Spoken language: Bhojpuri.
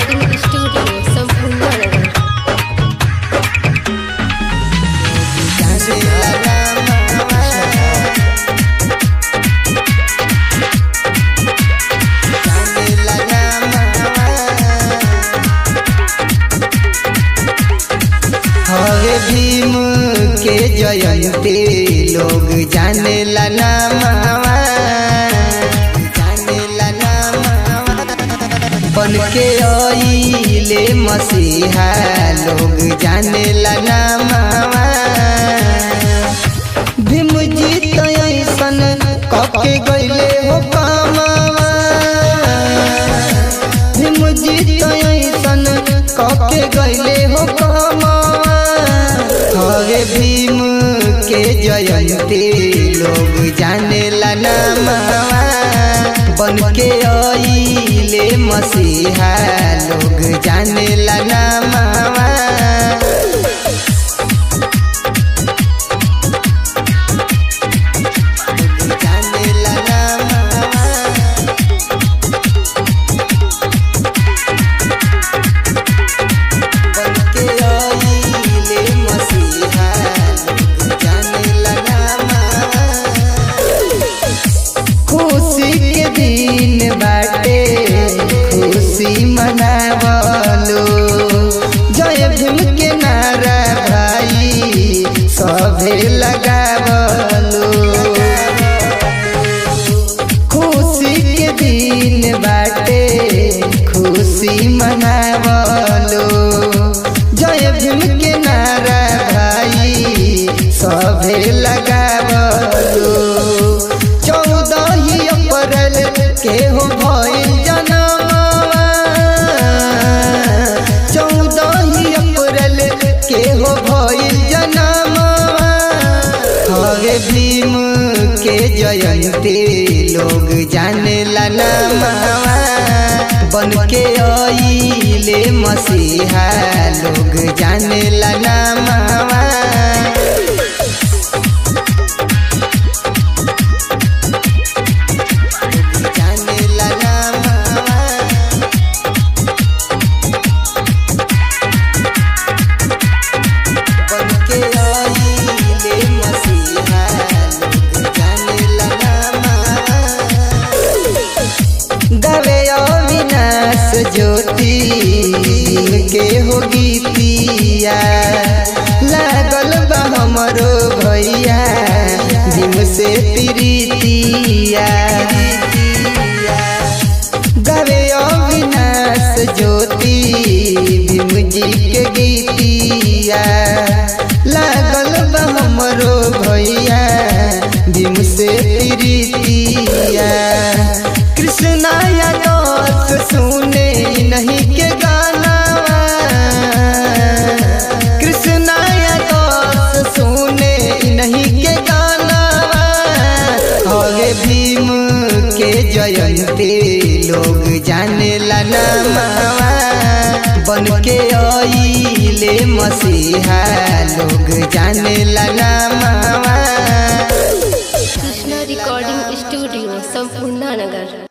रिकॉर्डिंग स्टूडियो संपूर्ण नगर। हरे भीम के जयंती लोग जाने ला नामवा, बन के आइले मसीहा लोग जाने ला नामवा। भीम जी तो ऐसन कके गइले हो कामवा, भीम जी तो ऐसन कके गइले हो कामवा। हरे भीम के जयंती लोग जाने ला नामवा, बन के आइले मसीहा लोग जाने ला नामवा। जाने ला नामवा, बन के आइले मसीहा लोग जाने ला नामवा। खुशी के दिन बाटे खुशी मनावलो, जय भीम के नारा भाई सभे लगावलो। खुशी के दिन बाटे खुशी मनावलो, जय भीम के नारा भाई सभे लगावलो। 14 अप्रैल के हो भइल जनमवा, 14 अप्रैल के हो भइल जनमवा। हरे भीम के जयंती लोग जाने ला नामवा, बन के आइले मसीहा लोग जाने ला नामवा। जाने ला नामवा, बन के आइले मसीहा लोग जाने ला नामवा। गावे अविनाश ज्योति के हो गीतिया, लागल बा हमरो भैया भीम से प्रीतिया। गावे अविनाश ज्योति भीम जी के गीतिया, लागल बा हमरो भैया भीम से प्रीतिया। कृष्णा यादव सुने नहीं के गाना, कृष्णा यादव सुने नहीं के गाना। हरे भीम के जयंती लोग जाने ला नामवा, बन के आइले मसीहा लोग जाने ला नामवा। कृष्णा रिकॉर्डिंग स्टूडियो संपूर्ण नगर।